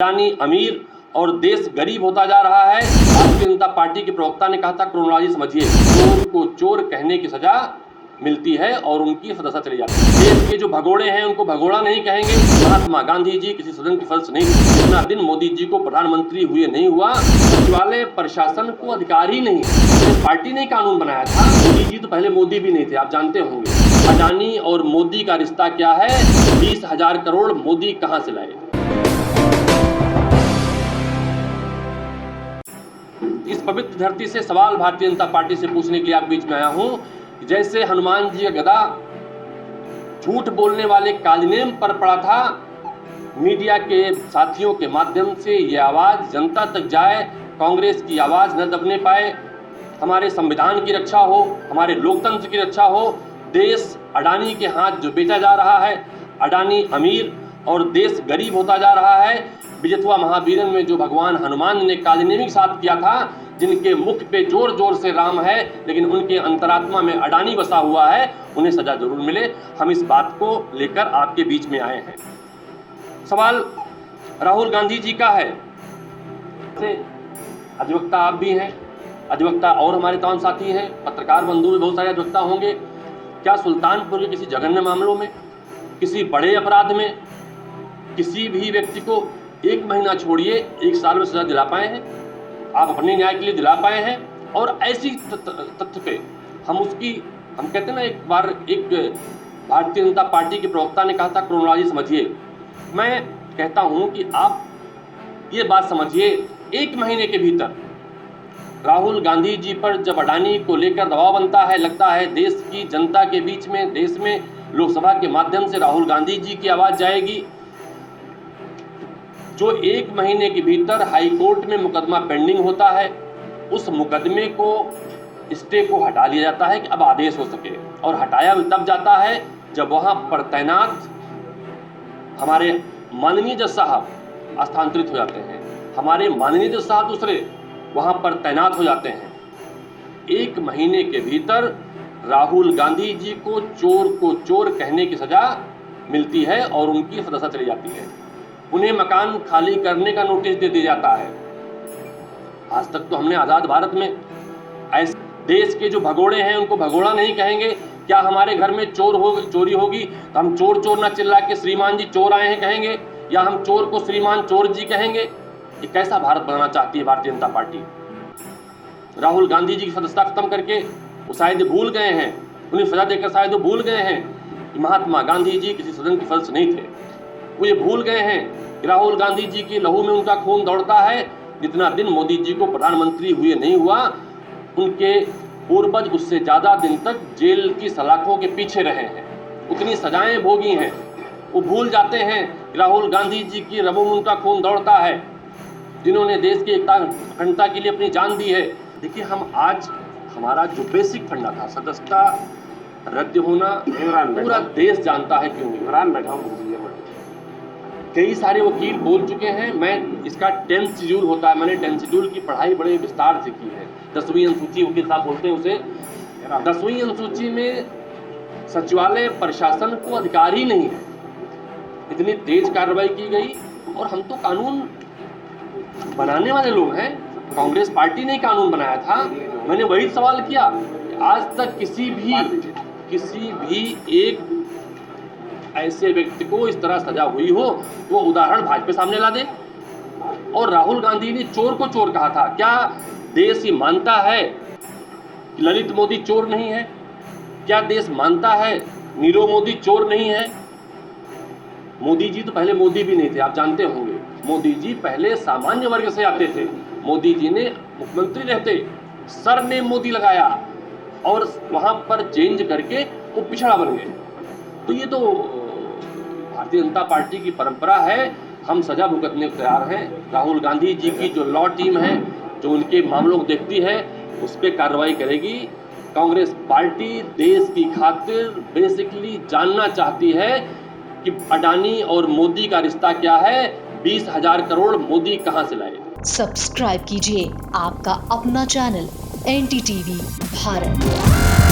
अडानी अमीर और देश गरीब होता जा रहा है। भारतीय जनता पार्टी के प्रवक्ता ने कहा था क्रोनोलॉजी समझिए, चोर को चोर कहने की सजा मिलती है और उनकी सदस्यता चली जाती है। देश के जो भगोड़े हैं उनको भगोड़ा नहीं कहेंगे। महात्मा गांधी जी किसी सदन की फर्श नहीं, जितना दिन मोदी जी को प्रधानमंत्री हुए नहीं हुआ, सचिवालय प्रशासन को अधिकार ही नहीं। पार्टी ने कानून बनाया था। मोदी जी तो पहले मोदी भी नहीं थे, आप जानते होंगे। अडानी और मोदी का रिश्ता क्या है? 20,000 करोड़ मोदी कहां से लाए? इस पवित्र धरती से सवाल भारतीय जनता पार्टी से पूछने के लिए आप बीच में आया हूं। जैसे हनुमान जी का गदा झूठ बोलने वाले कालिनेम पर पड़ा था, मीडिया के साथियों के माध्यम से ये आवाज जनता तक जाए, कांग्रेस की आवाज न दबने पाए, हमारे संविधान की रक्षा हो, हमारे लोकतंत्र की रक्षा हो। देश अडानी के हाथ जो बेचा जा रहा है, अडानी अमीर और देश गरीब होता जा रहा है। विजयथुआ महावीरन में जो भगवान हनुमान ने कालिनेमिक साथ किया था, जिनके मुख पे जोर जोर से राम है लेकिन उनके अंतरात्मा में अडानी बसा हुआ है, उन्हें सजा जरूर मिले। हम इस बात को लेकर आपके बीच में आए हैं। सवाल राहुल गांधी जी का है। अधिवक्ता आप भी हैं, अधिवक्ता और हमारे तमाम साथी हैं, पत्रकार बंधु भी बहुत सारे अधिवक्ता होंगे। क्या सुल्तानपुर के किसी जघन्य मामलों में, किसी बड़े अपराध में किसी भी व्यक्ति को 1 महीना छोड़िए 1 साल में सजा दिला पाए हैं? आप अपने न्याय के लिए दिला पाए हैं? और ऐसी तथ्य पे हम कहते हैं ना, एक बार एक भारतीय जनता पार्टी के प्रवक्ता ने कहा था क्रोनोलॉजी समझिए। मैं कहता हूं कि आप ये बात समझिए, 1 महीने के भीतर राहुल गांधी जी पर जब अडानी को लेकर दबाव बनता है, लगता है देश की जनता के बीच में, देश में लोकसभा के माध्यम से राहुल गांधी जी की आवाज जाएगी। जो 1 महीने के भीतर हाई कोर्ट में मुकदमा पेंडिंग होता है, उस मुकदमे को, स्टे को हटा लिया जाता है कि अब आदेश हो सके। और हटाया भी तब जाता है जब वहां पर तैनात हमारे माननीय जज साहब स्थानांतरित हो जाते हैं, हमारे माननीय जज साहब दूसरे वहां पर तैनात हो जाते हैं। 1 महीने के भीतर राहुल गांधी जी को चोर कहने की सजा मिलती है और उनकी सदस्यता चली जाती है। उन्हें मकान खाली करने का नोटिस दे दिया जाता है। आज तक तो हमने आज़ाद भारत में ऐसे देश के जो भगोड़े हैं उनको भगोड़ा नहीं कहेंगे। क्या हमारे घर में चोरी होगी तो हम चोर चोर ना चिल्ला के श्रीमान जी चोर आए हैं कहेंगे, या हम चोर को श्रीमान चोर जी कहेंगे? ये कैसा भारत बनाना चाहती है भारतीय जनता पार्टी? राहुल गांधी जी की सदस्यता खत्म करके वो शायद भूल गए हैं, उन्हें सजा देकर शायद वो भूल गए हैं कि महात्मा गांधी जी किसी सदन के फर्श नहीं थे। वो ये भूल गए हैं कि राहुल गांधी जी की लहू में उनका खून दौड़ता है। जितना दिन मोदी जी को प्रधानमंत्री हुए नहीं हुआ, उनके पूर्वज उससे ज़्यादा दिन तक जेल की सलाखों के पीछे रहे हैं, उतनी सजाएं भोगी हैं। वो भूल जाते हैं कि राहुल गांधी जी की रगों में उनका खून दौड़ता है, जिन्होंने देश की एकता अखंडता के लिए अपनी जान दी है। देखिए, हम आज हमारा जो बेसिक फंडा था, सदस्यता रद्द होना, पूरा देश जानता है क्यों। इमरान बैठा हूँ, कई सारे वकील बोल चुके हैं। मैं इसका 10th शेड्यूल होता है, मैंने 10th शेड्यूल की पढ़ाई बड़े विस्तार से की है। 10वीं अनुसूची वकील साहब बोलते हैं उसे। 10वीं अनुसूची में सचिवालय प्रशासन को अधिकार ही नहीं है। इतनी तेज कार्रवाई की गई। और हम तो कानून बनाने वाले लोग हैं, कांग्रेस पार्टी ने कानून बनाया था। मैंने वही सवाल किया, आज तक किसी भी एक ऐसे व्यक्ति को इस तरह सजा हुई हो वो उदाहरण भाजपा सामने ला दे। और राहुल गांधी ने चोर को चोर कहा था। क्या देश ही मानता है कि ललित मोदी चोर नहीं है? क्या देश मानता है नीरव मोदी चोर नहीं है? मोदी जी तो पहले मोदी भी नहीं थे, आप जानते होंगे। मोदी जी पहले सामान्य वर्ग से आते थे। मोदी जी ने मुख्यमंत्री रहते सर ने मोदी लगाया और वहां पर चेंज करके वो पिछड़ा बन गए। तो ये तो भारतीय जनता पार्टी की परंपरा है। हम सजा भुगतने को तैयार हैं। राहुल गांधी जी की जो लॉ टीम है, जो उनके मामलों को देखती है, उस पर कार्रवाई करेगी। कांग्रेस पार्टी देश की खातिर बेसिकली जानना चाहती है कि अडानी और मोदी का रिश्ता क्या है। 20,000 करोड़ मोदी कहां से लाए? सब्सक्राइब कीजिए आपका अपना चैनल NDTV भारत।